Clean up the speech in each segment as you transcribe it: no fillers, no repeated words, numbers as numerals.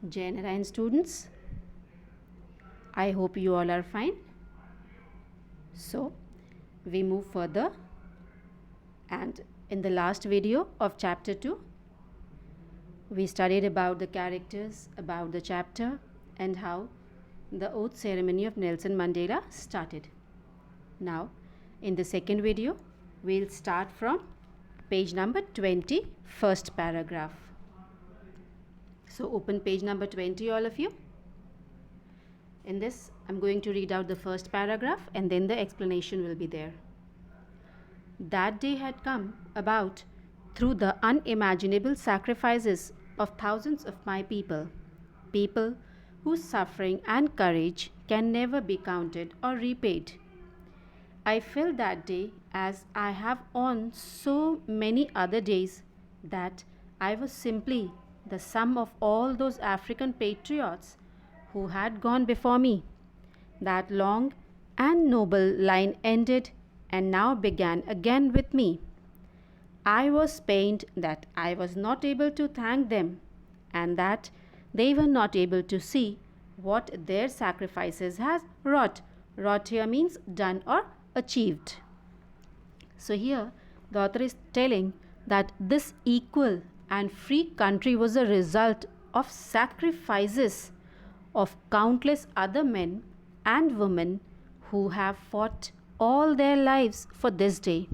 Jai Narayan students, I hope you all are fine. So, we move further, and in the last video of chapter 2, we studied about the characters, about the chapter, and how the oath ceremony of Nelson Mandela started. Now, in the second video, we'll start from page number 20, first paragraph. So, open page number 20, all of you. In this, I'm going to read out the first paragraph and then the explanation will be there. That day had come about through the unimaginable sacrifices of thousands of my people, people whose suffering and courage can never be counted or repaid. I felt that day, as I have on so many other days, that I was simply the sum of all those African patriots who had gone before me. That long and noble line ended and now began again with me. I was pained that I was not able to thank them and that they were not able to see what their sacrifices has wrought. Wrought here means done or achieved. So here the author is telling that this equal and free country was a result of sacrifices of countless other men and women who have fought all their lives for this day.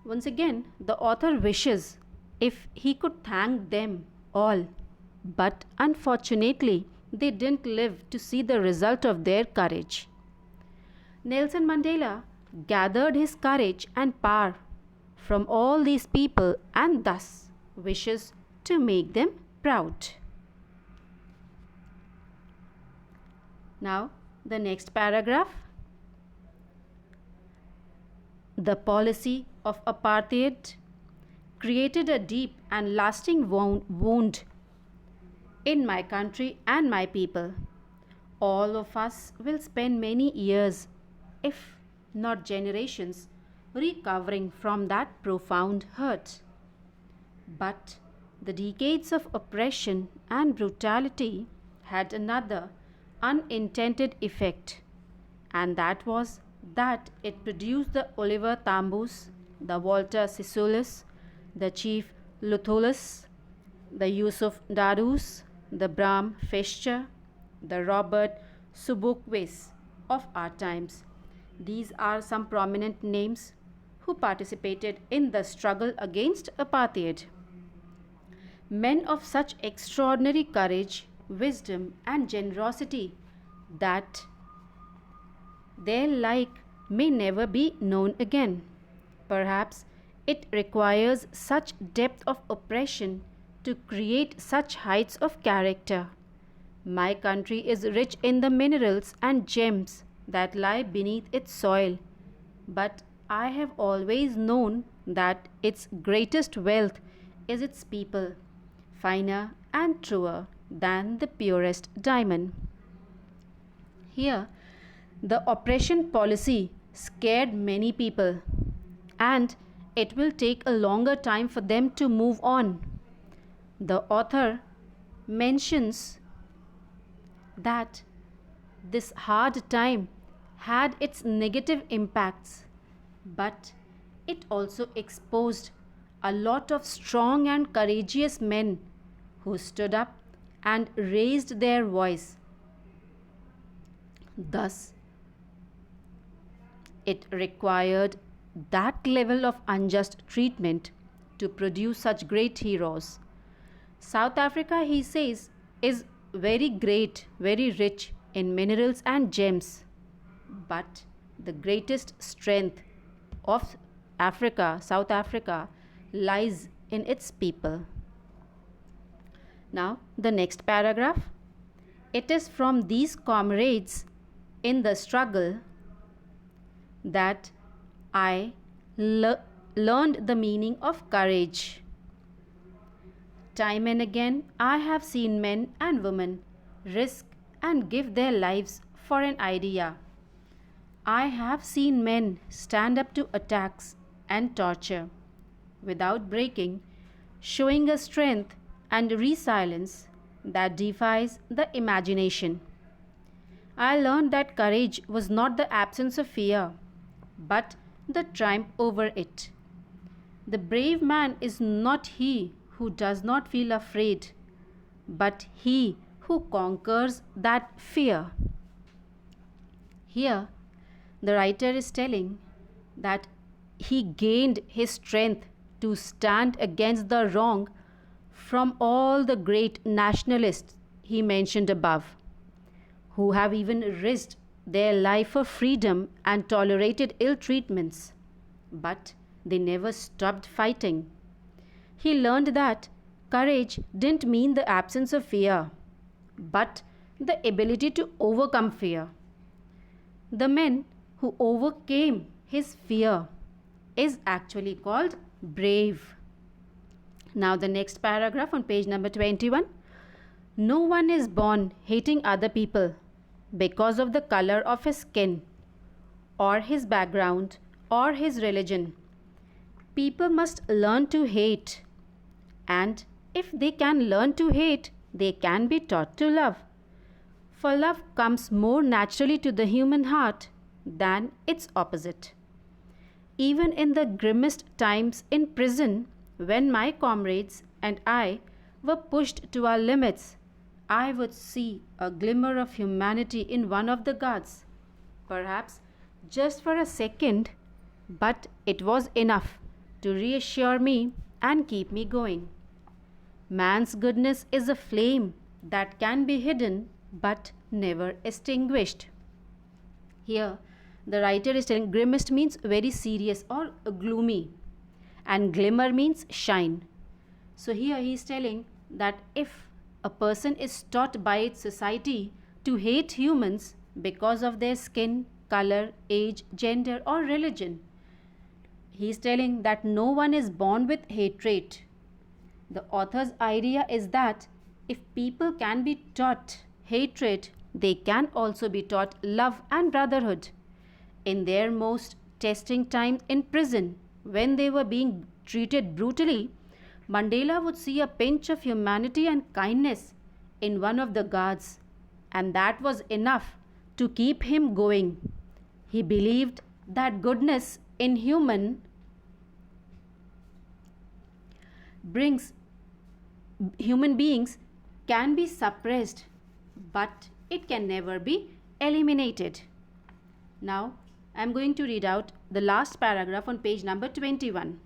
Once again, the author wishes if he could thank them all, but unfortunately, they didn't live to see the result of their courage. Nelson Mandela gathered his courage and power from all these people and thus wishes to make them proud. Now, the next paragraph. The policy of apartheid created a deep and lasting wound in my country and my people. All of us will spend many years, if not generations, recovering from that profound hurt. But the decades of oppression and brutality had another unintended effect, and that was that it produced the Oliver Tambos, the Walter Sissolis, the Chief Luthulus, the Yusuf Dadus, the Bram Fischer, the Robert Sobukwe's of our times. These are some prominent names who participated in the struggle against apartheid. Men of such extraordinary courage, wisdom, and generosity that their like may never be known again. Perhaps it requires such depth of oppression to create such heights of character. My country is rich in the minerals and gems that lie beneath its soil, but I have always known that its greatest wealth is its people, finer and truer than the purest diamond. Here, the oppression policy scared many people, and it will take a longer time for them to move on. The author mentions that this hard time had its negative impacts, but it also exposed a lot of strong and courageous men who stood up and raised their voice. Thus, it required that level of unjust treatment to produce such great heroes. South Africa, he says, is very great, very rich in minerals and gems, but the greatest strength of Africa, South Africa, lies in its people. Now, the next paragraph. It is from these comrades in the struggle that I learned the meaning of courage. Time and again, I have seen men and women risk and give their lives for an idea. I have seen men stand up to attacks and torture without breaking, showing a strength and resilience that defies the imagination. I learned that courage was not the absence of fear, but the triumph over it. The brave man is not he who does not feel afraid, but he who conquers that fear. Here, the writer is telling that he gained his strength to stand against the wrong from all the great nationalists he mentioned above, who have even risked their life for freedom and tolerated ill treatments. But they never stopped fighting. He learned that courage didn't mean the absence of fear, but the ability to overcome fear. The man who overcame his fear is actually called brave. Now, the next paragraph on page number 21. No one is born hating other people because of the color of his skin, or his background, or his religion. People must learn to hate, and if they can learn to hate, they can be taught to love. For love comes more naturally to the human heart than its opposite. Even in the grimmest times in prison, when my comrades and I were pushed to our limits, I would see a glimmer of humanity in one of the guards, perhaps just for a second, but it was enough to reassure me and keep me going. Man's goodness is a flame that can be hidden but never extinguished. Here, the writer is telling grimmest means very serious or gloomy, and glimmer means shine. So, here he is telling that if a person is taught by its society to hate humans because of their skin, color, age, gender, or religion, he is telling that no one is born with hatred. The author's idea is that if people can be taught hatred, they can also be taught love and brotherhood. In their most testing time in prison, when they were being treated brutally, Mandela would see a pinch of humanity and kindness in one of the guards, and that was enough to keep him going. He believed that goodness in human beings can be suppressed, but it can never be eliminated. Now, I am going to read out the last paragraph on page number 21.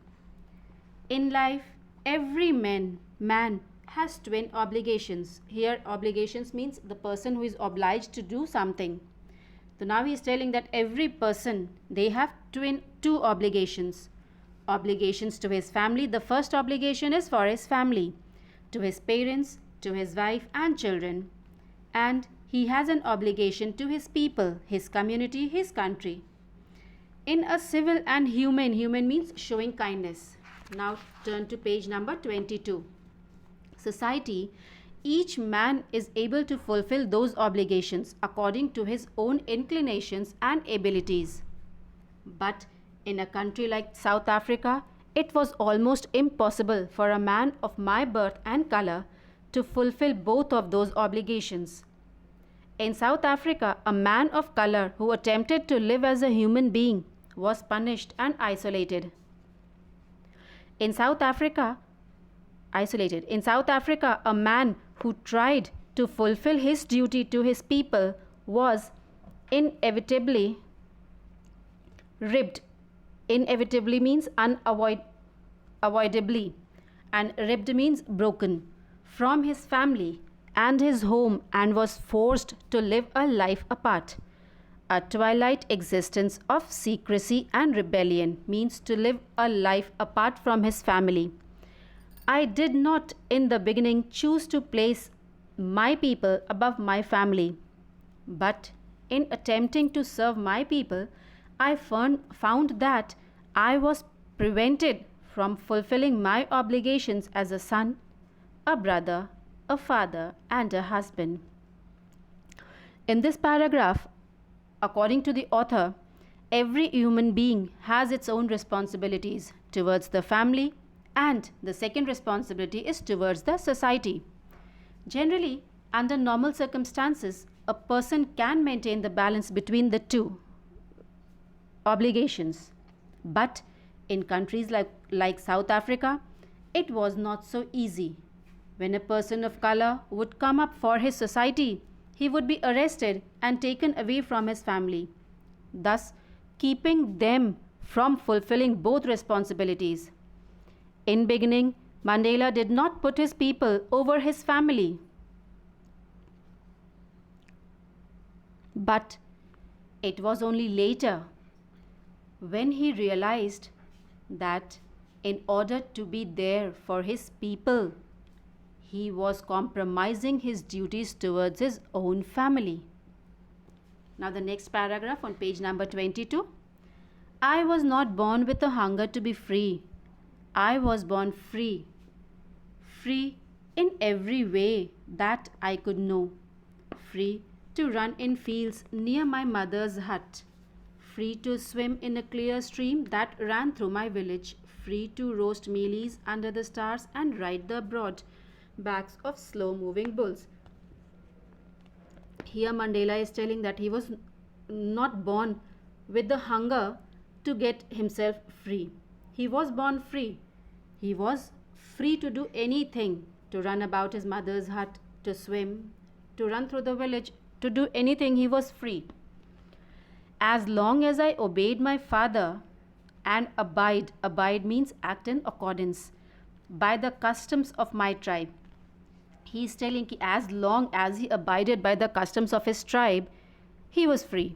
In life, every man has twin obligations. Here, obligations means the person who is obliged to do something. So now he is telling that every person, they have two obligations. Obligations to his family. The first obligation is for his family, to his parents, to his wife and children. And he has an obligation to his people, his community, his country. In a civil and human means showing kindness. Now turn to page number 22. Society, each man is able to fulfill those obligations according to his own inclinations and abilities. But in a country like South Africa, it was almost impossible for a man of my birth and color to fulfill both of those obligations. In South Africa, a man of color who attempted to live as a human being was punished and isolated. In South Africa, a man who tried to fulfill his duty to his people was inevitably ribbed. Inevitably means unavoidably, and ribbed means broken from his family and his home, and was forced to live a life apart. A twilight existence of secrecy and rebellion means to live a life apart from his family. I did not in the beginning choose to place my people above my family, but in attempting to serve my people, I found that I was prevented from fulfilling my obligations as a son, a brother, a father, and a husband. In this paragraph, according to the author, every human being has its own responsibilities towards the family, and the second responsibility is towards the society. Generally, under normal circumstances, a person can maintain the balance between the two obligations. But in countries like South Africa, it was not so easy. When a person of color would come up for his society, he would be arrested and taken away from his family, thus keeping them from fulfilling both responsibilities. In beginning, Mandela did not put his people over his family. But it was only later when he realized that in order to be there for his people, he was compromising his duties towards his own family. Now, the next paragraph on page number 22. I was not born with a hunger to be free. I was born free. Free in every way that I could know. Free to run in fields near my mother's hut. Free to swim in a clear stream that ran through my village. Free to roast mealies under the stars and ride the broad backs of slow-moving bulls. Here Mandela is telling that he was not born with the hunger to get himself free. He was born free. He was free to do anything, to run about his mother's hut, to swim, to run through the village, to do anything. He was free. As long as I obeyed my father and abide means act in accordance, by the customs of my tribe. He is telling that as long as he abided by the customs of his tribe, he was free.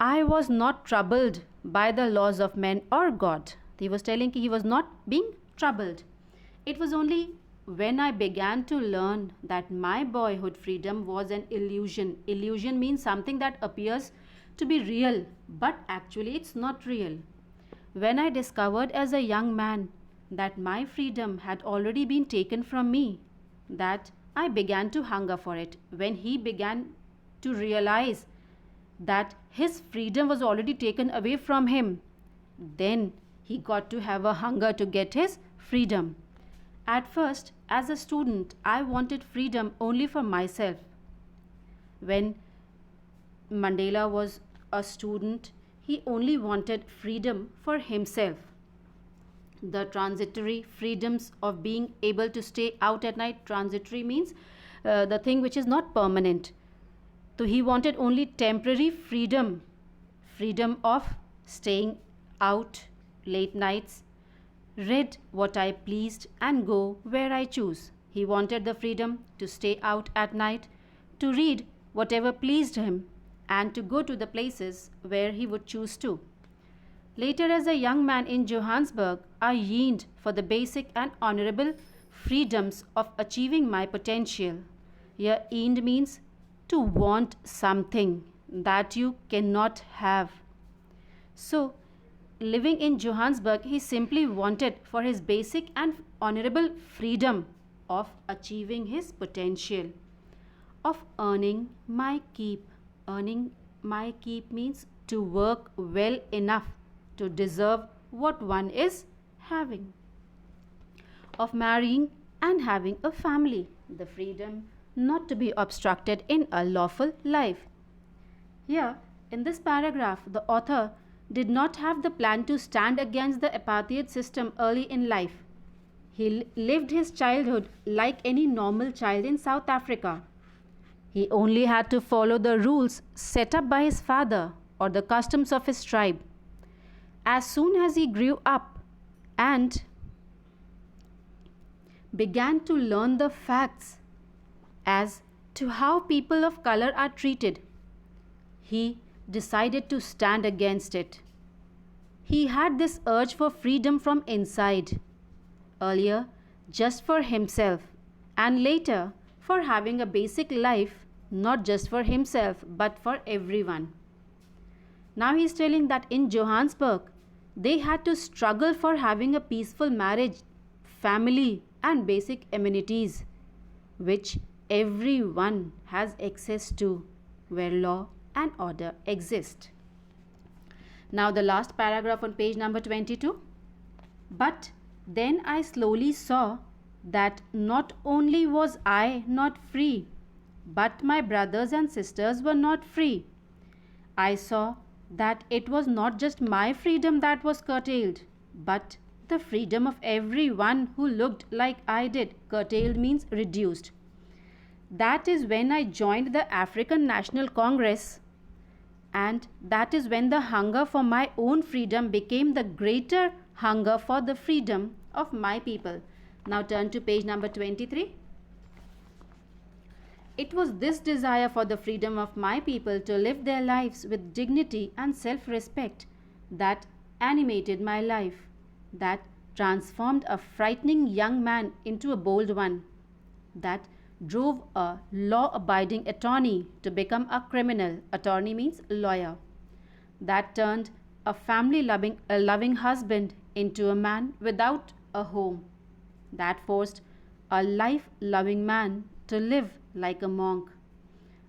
I was not troubled by the laws of men or God. He was telling he was not being troubled. It was only when I began to learn that my boyhood freedom was an illusion. Illusion means something that appears to be real, but actually it's not real. When I discovered as a young man that my freedom had already been taken from me, that I began to hunger for it. When he began to realize that his freedom was already taken away from him, then he got to have a hunger to get his freedom. At first, as a student, I wanted freedom only for myself. When Mandela was a student, he only wanted freedom for himself. The transitory freedoms of being able to stay out at night. Transitory means the thing which is not permanent. So he wanted only temporary freedom. Freedom of staying out late nights, read what I pleased and go where I choose. He wanted the freedom to stay out at night, to read whatever pleased him, and to go to the places where he would choose to. Later, as a young man in Johannesburg, I yearned for the basic and honorable freedoms of achieving my potential. Here, yearned means to want something that you cannot have. So, living in Johannesburg, he simply wanted for his basic and honorable freedom of achieving his potential, of earning my keep. Earning my keep means to work well enough to deserve what one is having, of marrying and having a family, the freedom not to be obstructed in a lawful life. Here, in this paragraph, the author did not have the plan to stand against the apartheid system early in life. He lived his childhood like any normal child in South Africa. He only had to follow the rules set up by his father or the customs of his tribe. As soon as he grew up and began to learn the facts as to how people of color are treated, he decided to stand against it. He had this urge for freedom from inside, earlier just for himself, and later for having a basic life, not just for himself but for everyone. Now he is telling that in Johannesburg, they had to struggle for having a peaceful marriage, family, and basic amenities, which everyone has access to, where law and order exist. Now the last paragraph on page number 22. But then I slowly saw that not only was I not free, but my brothers and sisters were not free. I saw that it was not just my freedom that was curtailed, but the freedom of everyone who looked like I did. Curtailed means reduced. That is when I joined the African National Congress, and that is when the hunger for my own freedom became the greater hunger for the freedom of my people. Now turn to page number 23. It was this desire for the freedom of my people to live their lives with dignity and self-respect that animated my life, that transformed a frightening young man into a bold one, that drove a law-abiding attorney to become a criminal. Attorney means lawyer. That turned a family-loving husband into a man without a home. That forced a life-loving man to live like a monk.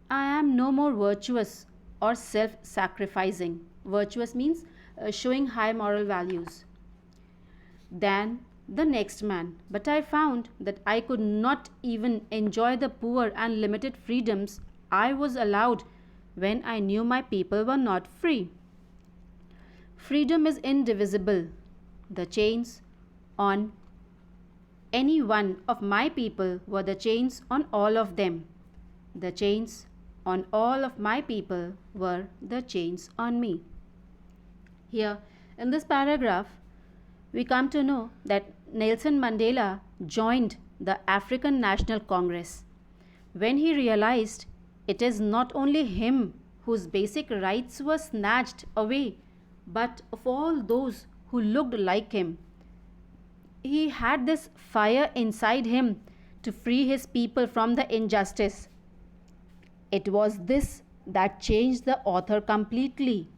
I am no more virtuous or self-sacrificing. Virtuous means showing high moral values than the next man. But I found that I could not even enjoy the poor and limited freedoms I was allowed when I knew my people were not free. Freedom is indivisible. The chains on any one of my people were the chains on all of them. The chains on all of my people were the chains on me. Here, in this paragraph, we come to know that Nelson Mandela joined the African National Congress when he realized it is not only him whose basic rights were snatched away, but of all those who looked like him. He had this fire inside him to free his people from the injustice. It was this that changed the author completely.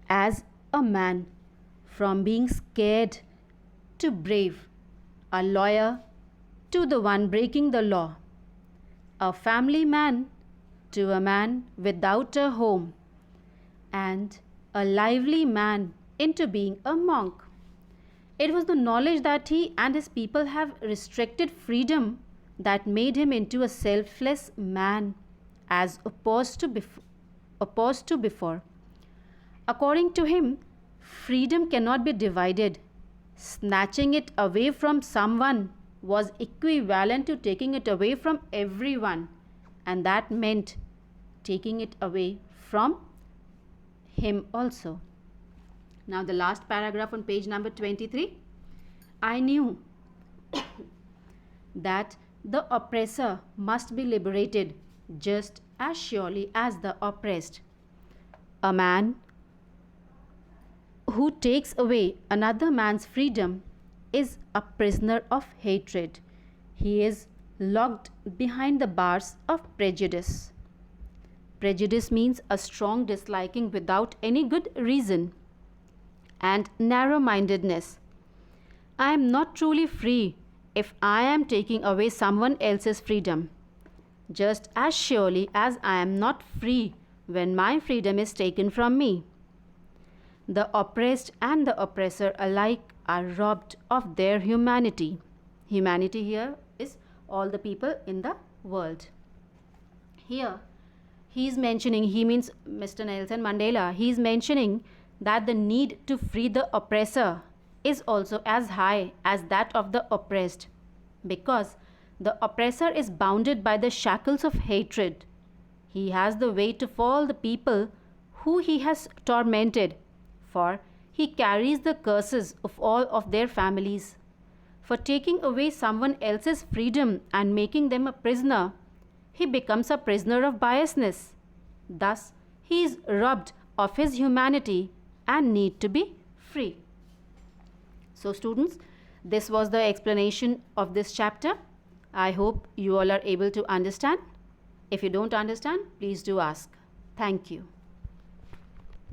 As a man, from being scared to brave, a lawyer to the one breaking the law, a family man to a man without a home, and a lively man into being a monk. It was the knowledge that he and his people have restricted freedom that made him into a selfless man as opposed to before. According to him, freedom cannot be divided. Snatching it away from someone was equivalent to taking it away from everyone, and that meant taking it away from him also. Now the last paragraph on page number 23. I knew that the oppressor must be liberated just as surely as the oppressed. A man who takes away another man's freedom is a prisoner of hatred. He is locked behind the bars of prejudice. Prejudice means a strong disliking without any good reason, and narrow-mindedness. I am not truly free if I am taking away someone else's freedom, just as surely as I am not free when my freedom is taken from me. The oppressed and the oppressor alike are robbed of their humanity. Humanity here is all the people in the world. Here, he means Mr. Nelson Mandela, he is mentioning that the need to free the oppressor is also as high as that of the oppressed, because the oppressor is bounded by the shackles of hatred. He has the weight of all the people who he has tormented, for he carries the curses of all of their families. For taking away someone else's freedom and making them a prisoner, he becomes a prisoner of biasness. Thus, he is robbed of his humanity and need to be free. So students, this was the explanation of this chapter. I hope you all are able to understand. If you don't understand, please do ask. Thank you.